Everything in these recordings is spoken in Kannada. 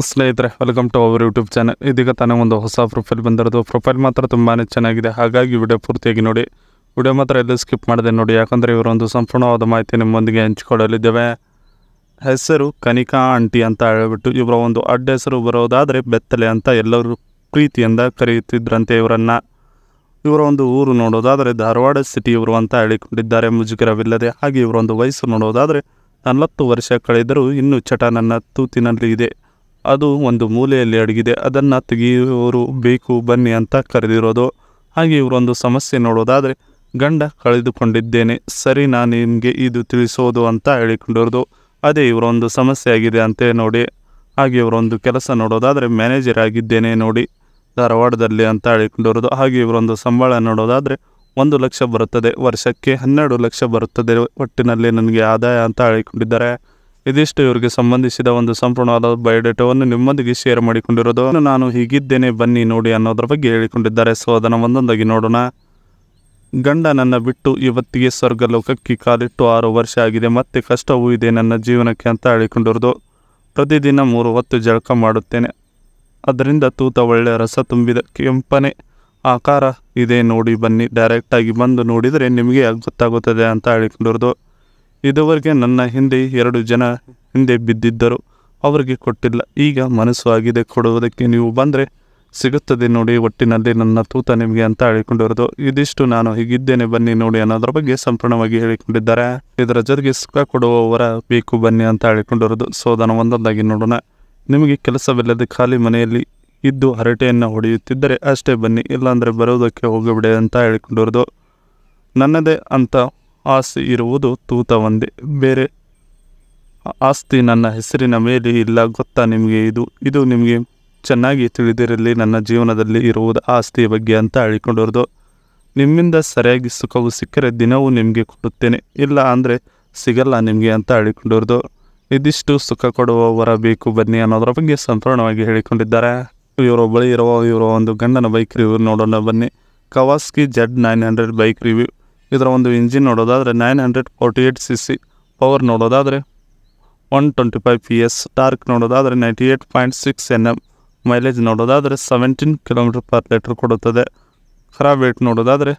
ಸ್ನೇಹಿತರೆ, welcome to our YouTube channel. ಇದೀಗ ತಾನೇ ಒಂದು ಹೊಸ ಪ್ರೊಫೈಲ್ ಬಂದಿರೋದು. ಪ್ರೊಫೈಲ್ ಮಾತ್ರ ತುಂಬಾ ಚೆನ್ನಾಗಿದೆ, ಹಾಗಾಗಿ ವಿಡಿಯೋ ಪೂರ್ತಿಯಾಗಿ ನೋಡಿ. ವಿಡಿಯೋ ಮಾತ್ರ ಎಲ್ಲೂ ಸ್ಕಿಪ್ ಮಾಡಿದೆ ನೋಡಿ, ಯಾಕಂದರೆ ಇವರೊಂದು ಸಂಪೂರ್ಣವಾದ ಮಾಹಿತಿ ನಿಮ್ಮೊಂದಿಗೆ ಹಂಚಿಕೊಳ್ಳಲಿದ್ದೇವೆ. ಹೆಸರು ಕನಿಕಾ ಆಂಟಿ ಅಂತ ಹೇಳ್ಬಿಟ್ಟು ಇವರ ಒಂದು ಅಡ್ಡ ಹೆಸರು ಬರೋದಾದರೆ ಬೆತ್ತಲೆ ಅಂತ ಎಲ್ಲರೂ ಪ್ರೀತಿಯಿಂದ ಕರೆಯುತ್ತಿದ್ದರಂತೆ ಇವರನ್ನು. ಇವರ ಒಂದು ಊರು ನೋಡೋದಾದರೆ ಧಾರವಾಡ ಸಿಟಿ ಇವರು ಅಂತ ಹೇಳಿಕೊಂಡಿದ್ದಾರೆ ಮುಜುಗರವಿಲ್ಲದೆ. ಹಾಗೆ ಇವರೊಂದು ವಯಸ್ಸು ನೋಡೋದಾದರೆ 40 ವರ್ಷ ಕಳೆದರೂ ಇನ್ನೂ ಚಟ ನನ್ನ ತೂತಿನಲ್ಲಿ ಇದೆ, ಅದು ಒಂದು ಮೂಲೆಯಲ್ಲಿ ಅಡಗಿದೆ, ಅದನ್ನು ತೆಗೆಯುವವರು ಬೇಕು ಬನ್ನಿ ಅಂತ ಕರೆದಿರೋದು. ಹಾಗೆ ಇವರೊಂದು ಸಮಸ್ಯೆ ನೋಡೋದಾದರೆ ಗಂಡ ಕಳೆದುಕೊಂಡಿದ್ದೇನೆ, ಸರಿ ನಾನು ನಿಮಗೆ ಇದು ತಿಳಿಸೋದು ಅಂತ ಹೇಳಿಕೊಂಡಿರೋದು. ಅದೇ ಇವರೊಂದು ಸಮಸ್ಯೆ ಆಗಿದೆ ಅಂತೆ ನೋಡಿ. ಹಾಗೆ ಇವರೊಂದು ಕೆಲಸ ನೋಡೋದಾದರೆ ಮ್ಯಾನೇಜರ್ ಆಗಿದ್ದೇನೆ ನೋಡಿ ಧಾರವಾಡದಲ್ಲಿ ಅಂತ ಹೇಳಿಕೊಂಡಿರೋದು. ಹಾಗೆ ಇವರೊಂದು ಸಂಬಳ ನೋಡೋದಾದರೆ 1 ಲಕ್ಷ ಬರುತ್ತದೆ, ವರ್ಷಕ್ಕೆ 12 ಲಕ್ಷ ಬರುತ್ತದೆ, ಒಟ್ಟಿನಲ್ಲಿ ನನಗೆ ಆದಾಯ ಅಂತ ಹೇಳಿಕೊಂಡಿದ್ದಾರೆ. ಇದಿಷ್ಟು ಇವರಿಗೆ ಸಂಬಂಧಿಸಿದ ಒಂದು ಸಂಪೂರ್ಣವಾದ ಬಯೋಡೇಟಾವನ್ನು ನಿಮ್ಮೊಂದಿಗೆ ಶೇರ್ ಮಾಡಿಕೊಂಡಿರೋದು. ನಾನು ಹೀಗಿದ್ದೇನೆ ಬನ್ನಿ ನೋಡಿ ಅನ್ನೋದ್ರ ಬಗ್ಗೆ ಹೇಳಿಕೊಂಡಿದ್ದಾರೆ. ಸೊ ಅದನ್ನು ಒಂದೊಂದಾಗಿ ನೋಡೋಣ. ಗಂಡ ನನ್ನ ಬಿಟ್ಟು ಇವತ್ತಿಗೆ ಸ್ವರ್ಗ ಲೋಕಕ್ಕೆ ಕಾಲಿಟ್ಟು 6 ವರ್ಷ ಆಗಿದೆ, ಮತ್ತೆ ಕಷ್ಟವೂ ಇದೆ ನನ್ನ ಜೀವನಕ್ಕೆ ಅಂತ ಹೇಳಿಕೊಂಡಿರೋದು. ಪ್ರತಿದಿನ 3 ಹೊತ್ತು ಜಳಕ ಮಾಡುತ್ತೇನೆ, ಅದರಿಂದ ತೂತ ಒಳ್ಳೆ ರಸ ತುಂಬಿದ ಕೆಂಪನೆ ಆಕಾರ ಇದೆ ನೋಡಿ ಬನ್ನಿ, ಡೈರೆಕ್ಟಾಗಿ ಬಂದು ನೋಡಿದರೆ ನಿಮಗೆ ಗೊತ್ತಾಗುತ್ತದೆ ಅಂತ ಹೇಳಿಕೊಂಡಿರೋದು. ಇದುವರೆಗೆ ನನ್ನ ಹಿಂದೆ 2 ಜನ ಹಿಂದೆ ಬಿದ್ದಿದ್ದರು, ಅವರಿಗೆ ಕೊಟ್ಟಿಲ್ಲ, ಈಗ ಮನಸ್ಸು ಆಗಿದೆ ಕೊಡುವುದಕ್ಕೆ, ನೀವು ಬಂದರೆ ಸಿಗುತ್ತದೆ ನೋಡಿ, ಒಟ್ಟಿನಲ್ಲಿ ನನ್ನ ತೂತ ನಿಮಗೆ ಅಂತ ಹೇಳಿಕೊಂಡಿರೋದು. ಇದಿಷ್ಟು ನಾನು ಹೀಗಿದ್ದೇನೆ ಬನ್ನಿ ನೋಡಿ ಅನ್ನೋದ್ರ ಬಗ್ಗೆ ಸಂಪೂರ್ಣವಾಗಿ ಹೇಳಿಕೊಂಡಿದ್ದಾರೆ. ಇದರ ಜೊತೆಗೆ ಸುಖ ಕೊಡುವವರ ಬೇಕು ಬನ್ನಿ ಅಂತ ಹೇಳಿಕೊಂಡಿರೋದು. ಸೊ ಅದನ್ನು ಒಂದೊಂದಾಗಿ ನೋಡೋಣ. ನಿಮಗೆ ಕೆಲಸವಿಲ್ಲದೆ ಖಾಲಿ ಮನೆಯಲ್ಲಿ ಇದ್ದು ಹರಟೆಯನ್ನು ಹೊಡೆಯುತ್ತಿದ್ದರೆ ಅಷ್ಟೇ ಬನ್ನಿ, ಇಲ್ಲಾಂದರೆ ಬರೋದಕ್ಕೆ ಹೋಗಿಬಿಡಿ ಅಂತ ಹೇಳಿಕೊಂಡಿರೋದು. ನನ್ನದೇ ಅಂತ ಆಸ್ತಿ ಇರುವುದು ತೂತ ಒಂದೇ, ಬೇರೆ ಆಸ್ತಿ ನನ್ನ ಹೆಸರಿನ ಮೇಲೆ ಇಲ್ಲ ಗೊತ್ತಾ ನಿಮಗೆ. ಇದು ನಿಮಗೆ ಚೆನ್ನಾಗಿ ತಿಳಿದಿರಲಿ, ನನ್ನ ಜೀವನದಲ್ಲಿ ಇರುವುದು ಆಸ್ತಿಯ ಬಗ್ಗೆ ಅಂತ ಹೇಳಿಕೊಂಡಿರೋದು. ನಿಮ್ಮಿಂದ ಸರಿಯಾಗಿ ಸುಖವು ಸಿಕ್ಕರೆ ದಿನವೂ ನಿಮಗೆ ಕೊಡುತ್ತೇನೆ, ಇಲ್ಲ ಅಂದರೆ ಸಿಗಲ್ಲ ನಿಮಗೆ ಅಂತ ಹೇಳಿಕೊಂಡಿರೋದು. ಇದಿಷ್ಟು ಸುಖ ಕೊಡುವವರ ಬೇಕು ಬನ್ನಿ ಅನ್ನೋದ್ರ ಬಗ್ಗೆ ಸಂಪೂರ್ಣವಾಗಿ ಹೇಳಿಕೊಂಡಿದ್ದಾರೆ. ಇವರ ಬಳಿ ಇರುವ ಇವರ ಒಂದು ಗಂಡನ ಬೈಕ್ ರಿವ್ಯೂ ನೋಡೋಣ ಬನ್ನಿ. ಕವಾಸ್ಕಿ Z900 ಬೈಕ್ ರಿವ್ಯೂ. ಇದರ ಒಂದು ಇಂಜಿನ್ ನೋಡೋದಾದರೆ 948cc, ಪವರ್ ನೋಡೋದಾದರೆ 125 PS, ಟಾರ್ಕ್ ನೋಡೋದಾದರೆ 98.6 Nm, ಮೈಲೇಜ್ ನೋಡೋದಾದರೆ 17 km/L ಕೊಡುತ್ತದೆ. ಖರಾಬ್ ವೇಟ್ ನೋಡೋದಾದರೆ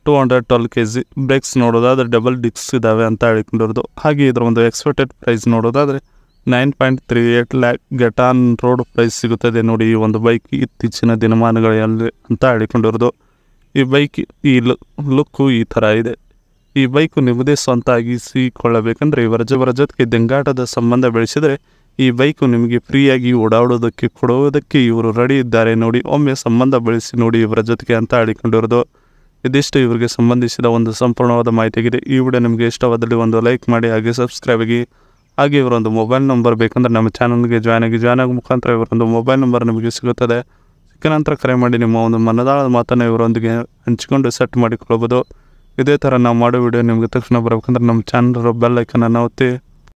212 kg, ಬ್ರೇಕ್ಸ್ ನೋಡೋದಾದರೆ ಡಬಲ್ ಡಿಕ್ಸ್ ಇದ್ದಾವೆ ಅಂತ ಹೇಳಿಕೊಂಡಿರೋದು. ಹಾಗೆ ಇದರ ಒಂದು ಎಕ್ಸ್ಪೆಕ್ಟೆಡ್ ಪ್ರೈಸ್ ನೋಡೋದಾದರೆ 9.38 lakh get on road price ಸಿಗುತ್ತದೆ ನೋಡಿ ಈ ಒಂದು ಬೈಕ್ ಇತ್ತೀಚಿನ ದಿನಮಾನಗಳಲ್ಲಿ ಅಂತ ಹೇಳಿಕೊಂಡಿರೋದು. ಈ ಬೈಕ್ ಈ ಲುಕ್ಕು ಈ ಥರ ಇದೆ. ಈ ಬೈಕು ನಿಮ್ಮದೇ ಸ್ವಂತ ಆಗಿಸಿಕೊಳ್ಳಬೇಕಂದ್ರೆ ಇವರ ಜೊತೆಗೆ ದಂಗಾಟದ ಸಂಬಂಧ ಬೆಳೆಸಿದರೆ ಈ ಬೈಕು ನಿಮಗೆ ಫ್ರೀಯಾಗಿ ಓಡಾಡೋದಕ್ಕೆ ಕೊಡುವುದಕ್ಕೆ ಇವರು ರೆಡಿ ಇದ್ದಾರೆ ನೋಡಿ, ಒಮ್ಮೆ ಸಂಬಂಧ ಬೆಳೆಸಿ ನೋಡಿ ಇವರ ಜೊತೆಗೆ ಅಂತ ಹೇಳಿಕೊಂಡಿರೋದು. ಇದಿಷ್ಟು ಇವರಿಗೆ ಸಂಬಂಧಿಸಿದ ಒಂದು ಸಂಪೂರ್ಣವಾದ ಮಾಹಿತಿಯಾಗಿದೆ. ಈ ವಿಡಿಯೋ ನಿಮಗೆ ಇಷ್ಟವಾದಲ್ಲಿ ಒಂದು ಲೈಕ್ ಮಾಡಿ, ಹಾಗೆ ಸಬ್ಸ್ಕ್ರೈಬ್ ಆಗಿ. ಹಾಗೆ ಇವರೊಂದು ಮೊಬೈಲ್ ನಂಬರ್ ಬೇಕಂದ್ರೆ ನಮ್ಮ ಚಾನಲ್ಗೆ ಜಾಯ್ನ್ ಆಗೋ ಮುಖಾಂತರ ಇವರೊಂದು ಮೊಬೈಲ್ ನಂಬರ್ ನಿಮಗೆ ಸಿಗುತ್ತದೆ. ಸಿಕ್ಕ ನಂತರ ಕರೆ ಮಾಡಿ ನಿಮ್ಮ ಒಂದು ಮನದಾಳದ ಮಾತನ್ನು ಇವರೊಂದಿಗೆ ಹಂಚಿಕೊಂಡು ಸೆಟ್ ಮಾಡಿಕೊಳ್ಳಬಹುದು. ಇದೇ ಥರ ನಾವು ಮಾಡೋ ವಿಡಿಯೋ ನಿಮಗೆ ತಕ್ಷಣ ಬರಬೇಕಂದ್ರೆ ನಮ್ಮ ಚಾನಲ್ ಬೆಲ್ ಐಕನನ್ನು ಒತ್ತಿ.